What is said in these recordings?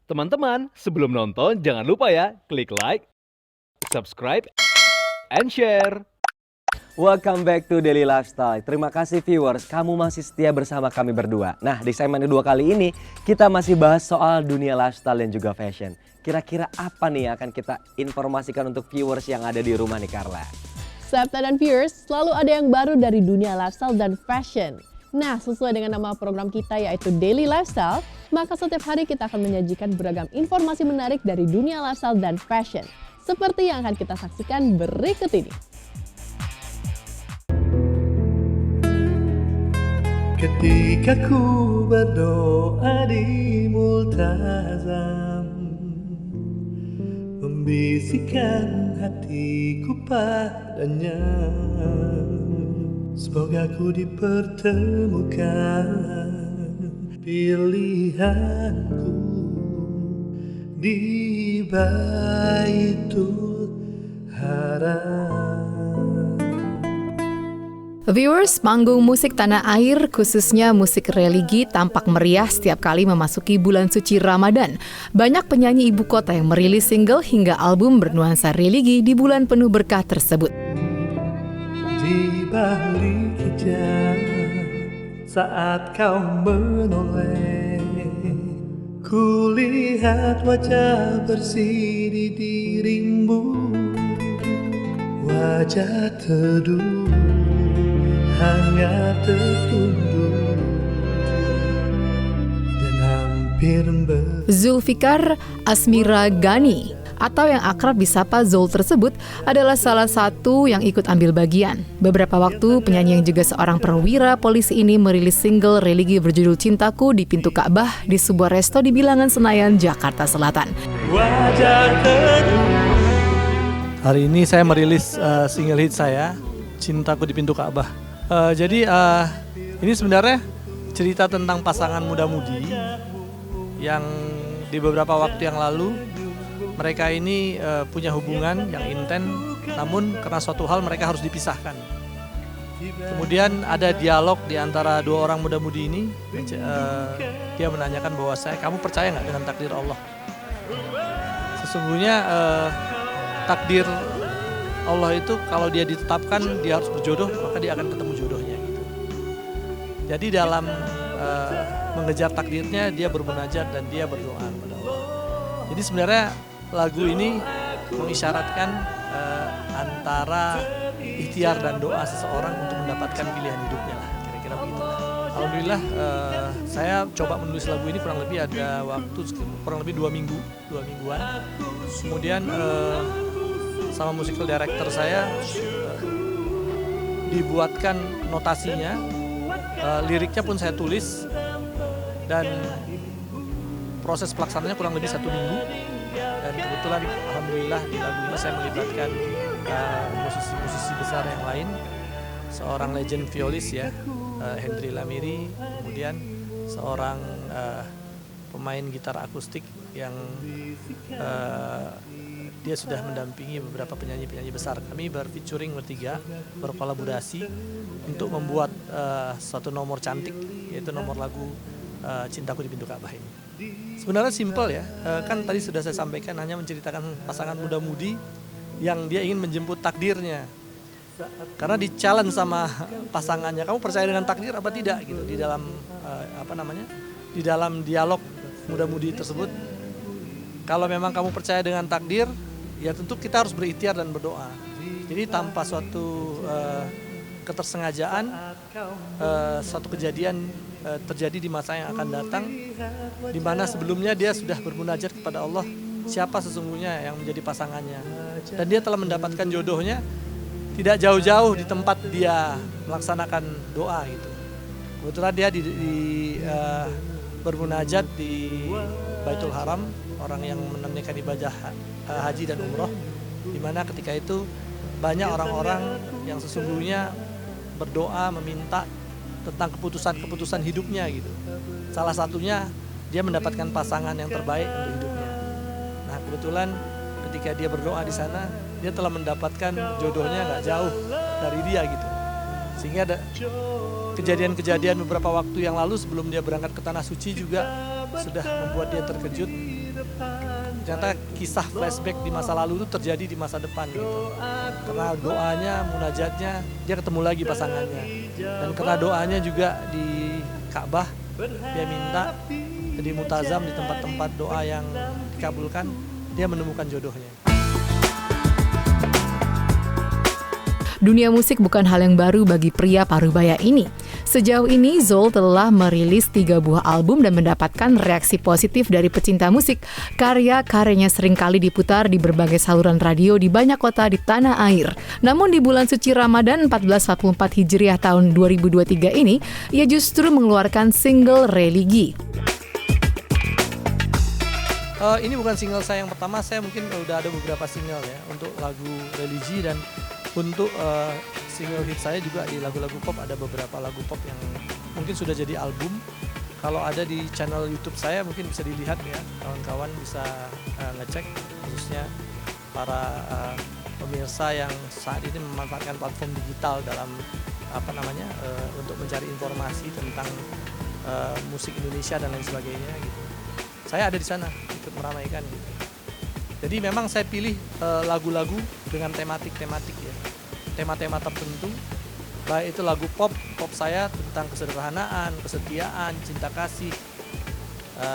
Teman-teman, sebelum nonton jangan lupa ya, klik like, subscribe, and share. Welcome back to Daily Lifestyle. Terima kasih viewers, kamu masih setia bersama kami berdua. Nah, di segmen kedua kali ini kita masih bahas soal dunia lifestyle dan juga fashion. Kira-kira apa nih yang akan kita informasikan untuk viewers yang ada di rumah nih Carla? Septa dan viewers, selalu ada yang baru dari dunia lifestyle dan fashion. Nah, sesuai dengan nama program kita yaitu Daily Lifestyle, maka setiap hari kita akan menyajikan beragam informasi menarik dari dunia lifestyle dan fashion. Seperti yang akan kita saksikan berikut ini. Ketika ku berdoa di multazam, membisikkan hatiku padanya, semoga ku dipertemukan pilihanku di Baitul Haram. Viewers, panggung musik tanah air, khususnya musik religi, tampak meriah setiap kali memasuki bulan suci Ramadan. Banyak penyanyi ibu kota yang merilis single hingga album bernuansa religi di bulan penuh berkah tersebut. Di balik hijab saat kau menoleh, kulihat wajah bersih di dirimu, wajah teduh hangat tertunduk dan hampir Zulfikar Asmira Gani atau yang akrab disapa Zul tersebut adalah salah satu yang ikut ambil bagian. Beberapa waktu penyanyi yang juga seorang perwira polisi ini merilis single religi berjudul Cintaku di pintu Ka'bah di sebuah resto di Bilangan Senayan, Jakarta Selatan. wajah teduh. Hari ini saya merilis single hit saya, Cintaku di Pintu Ka'bah. Jadi ini sebenarnya cerita tentang pasangan muda-mudi yang di beberapa waktu yang lalu mereka ini punya hubungan yang intens, namun karena suatu hal mereka harus dipisahkan. Kemudian ada dialog di antara dua orang muda-mudi ini. Dia menanyakan bahwa kamu percaya nggak dengan takdir Allah? Sesungguhnya takdir Allah itu kalau dia ditetapkan dia harus berjodoh, maka dia akan ketemu jodohnya gitu. Jadi dalam mengejar takdirnya dia bermunajat dan dia berdoa kepada Allah. Jadi sebenarnya lagu ini mengisyaratkan antara ikhtiar dan doa seseorang untuk mendapatkan pilihan hidupnya lah, kira-kira begitu. Alhamdulillah saya coba menulis lagu ini kurang lebih ada waktu kurang lebih 2 mingguan. Kemudian sama musical director saya dibuatkan notasinya, liriknya pun saya tulis, dan proses pelaksanaannya kurang lebih 1 minggu. Dan kebetulan alhamdulillah di lagu ini saya melibatkan musisi-musisi besar yang lain, seorang legend violis ya, Hendri Lamiri, kemudian seorang pemain gitar akustik yang dia sudah mendampingi beberapa penyanyi-penyanyi besar. Kami berfeaturing bertiga, berkolaborasi untuk membuat suatu nomor cantik, yaitu nomor lagu Cintaku di Pintu Ka'bah ini. Sebenarnya simpel ya, kan tadi sudah saya sampaikan hanya menceritakan pasangan muda-mudi yang dia ingin menjemput takdirnya. Karena di-challenge sama pasangannya, kamu percaya dengan takdir apa tidak gitu di dalam di dalam dialog muda-mudi tersebut. Kalau memang kamu percaya dengan takdir, ya tentu kita harus berikhtiar dan berdoa. Jadi tanpa suatu ketersengajaan, suatu kejadian terjadi di masa yang akan datang, di mana sebelumnya dia sudah bermunajat kepada Allah, siapa sesungguhnya yang menjadi pasangannya. Dan dia telah mendapatkan jodohnya tidak jauh-jauh di tempat dia melaksanakan doa gitu. Kebetulan dia bermunajat di Baitul Haram, orang yang menunaikan ibadah haji dan umroh, di mana ketika itu banyak orang-orang yang sesungguhnya berdoa meminta tentang keputusan hidupnya gitu. Salah satunya dia mendapatkan pasangan yang terbaik untuk hidupnya. Nah kebetulan ketika dia berdoa di sana, dia telah mendapatkan jodohnya nggak jauh dari dia gitu. Sehingga ada kejadian-kejadian beberapa waktu yang lalu sebelum dia berangkat ke Tanah Suci juga sudah membuat dia terkejut. Ternyata kisah flashback di masa lalu itu terjadi di masa depan gitu. Karena doanya, munajatnya, dia ketemu lagi pasangannya. Dan karena doanya juga di Ka'bah, dia minta jadi multazam di tempat-tempat doa yang dikabulkan, dia menemukan jodohnya. Dunia musik bukan hal yang baru bagi pria parubaya ini. Sejauh ini, Zol telah merilis 3 buah album dan mendapatkan reaksi positif dari pecinta musik. Karya-karyanya seringkali diputar di berbagai saluran radio di banyak kota di tanah air. Namun di bulan suci Ramadan 1444 Hijriah tahun 2023 ini, ia justru mengeluarkan single Religi. Ini bukan single saya yang pertama, saya mungkin udah ada beberapa single ya untuk lagu Religi, dan untuk single hit saya juga di lagu-lagu pop ada beberapa lagu pop yang mungkin sudah jadi album. Kalau ada di channel YouTube saya mungkin bisa dilihat ya, kawan-kawan bisa ngecek, khususnya para pemirsa yang saat ini memanfaatkan platform digital dalam untuk mencari informasi tentang musik Indonesia dan lain sebagainya gitu. Saya ada di sana ikut meramaikan gitu. Jadi memang saya pilih lagu-lagu dengan tematik-tematik ya, tema-tema tertentu, baik itu lagu pop saya tentang kesederhanaan, kesetiaan, cinta kasih,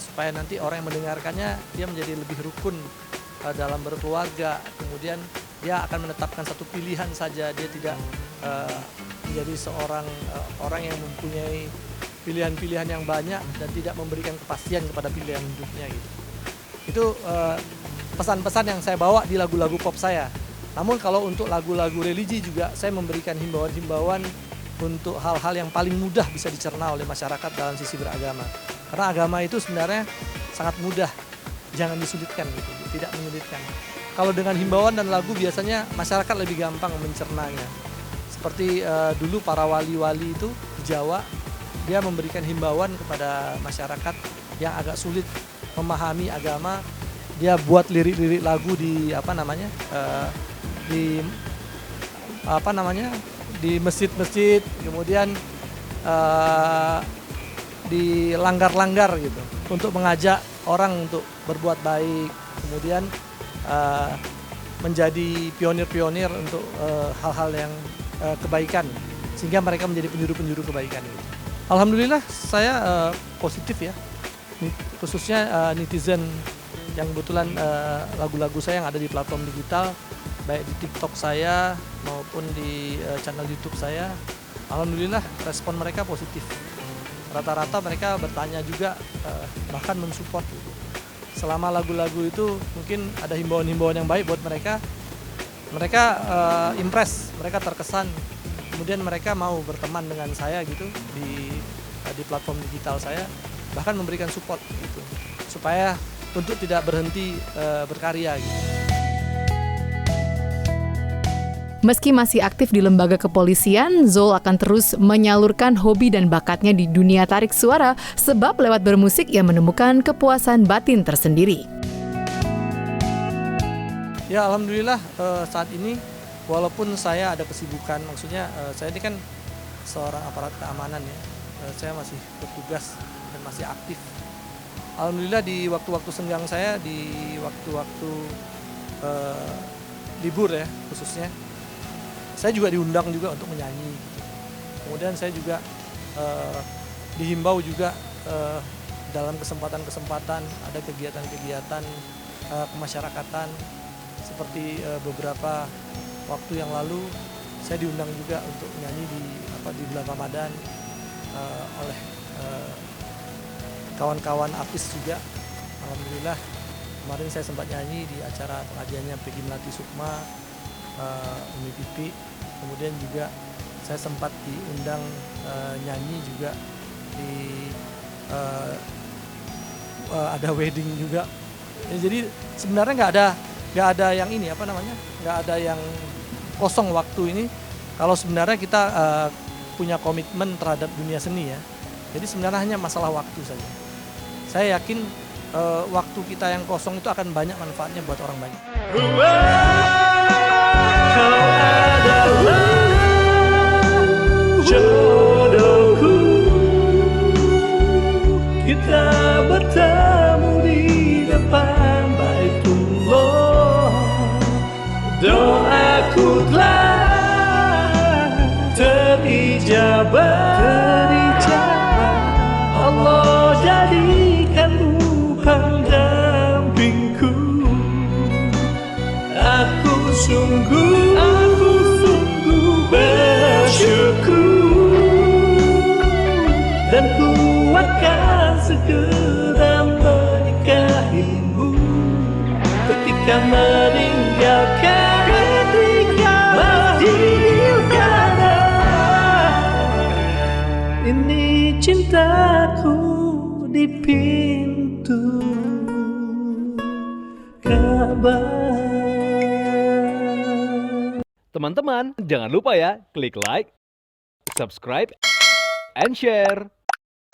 supaya nanti orang yang mendengarkannya dia menjadi lebih rukun dalam berkeluarga. Kemudian dia akan menetapkan satu pilihan saja, dia tidak menjadi seorang orang yang mempunyai pilihan-pilihan yang banyak dan tidak memberikan kepastian kepada pilihan hidupnya gitu. Itu pesan-pesan yang saya bawa di lagu-lagu pop saya. Namun kalau untuk lagu-lagu religi juga saya memberikan himbauan-himbauan untuk hal-hal yang paling mudah bisa dicerna oleh masyarakat dalam sisi beragama. Karena agama itu sebenarnya sangat mudah, jangan disulitkan gitu, tidak menyulitkan. Kalau dengan himbauan dan lagu biasanya masyarakat lebih gampang mencernanya. Seperti dulu para wali-wali itu di Jawa, dia memberikan himbauan kepada masyarakat yang agak sulit memahami agama. Dia buat lirik-lirik lagu di di masjid-masjid, kemudian di langgar-langgar gitu, untuk mengajak orang untuk berbuat baik, kemudian menjadi pionir-pionir untuk hal-hal yang kebaikan, sehingga mereka menjadi penjuru-penjuru kebaikan gitu. Alhamdulillah saya positif ya, khususnya netizen yang kebetulan lagu-lagu saya yang ada di platform digital, baik di TikTok saya maupun di channel YouTube saya, alhamdulillah respon mereka positif. Rata-rata mereka bertanya juga, bahkan mensupport gitu. Selama lagu-lagu itu mungkin ada himbauan-himbauan yang baik buat mereka. Mereka impress, mereka terkesan, kemudian mereka mau berteman dengan saya gitu di platform digital saya, bahkan memberikan support gitu, supaya untuk tidak berhenti berkarya gitu. Meski masih aktif di lembaga kepolisian, Zol akan terus menyalurkan hobi dan bakatnya di dunia tarik suara, sebab lewat bermusik ia menemukan kepuasan batin tersendiri. Ya alhamdulillah saat ini walaupun saya ada kesibukan, maksudnya saya ini kan seorang aparat keamanan ya, saya masih bertugas dan masih aktif. Alhamdulillah di waktu-waktu senggang saya, di waktu-waktu libur ya khususnya, saya juga diundang juga untuk menyanyi. Kemudian saya juga dihimbau juga dalam kesempatan-kesempatan ada kegiatan-kegiatan kemasyarakatan, seperti beberapa waktu yang lalu saya diundang juga untuk menyanyi di bulan Ramadan oleh kawan-kawan artis juga. Alhamdulillah kemarin saya sempat nyanyi di acara pengajiannya Peggy Melati Sukma, Umi Pipi. Kemudian juga saya sempat diundang nyanyi juga di ada wedding juga. Ya, jadi sebenarnya nggak ada yang ini nggak ada yang kosong waktu ini. Kalau sebenarnya kita punya komitmen terhadap dunia seni ya. Jadi sebenarnya hanya masalah waktu saja. Saya yakin waktu kita yang kosong itu akan banyak manfaatnya buat orang banyak. Kau adalah jodohku, kita bertemu cintaku dan menikahimu. Ketika meninggalkan, ketika meninggalkan, ini cintaku di pintu Ka'bah. Teman-teman, jangan lupa ya, klik like, subscribe, and share.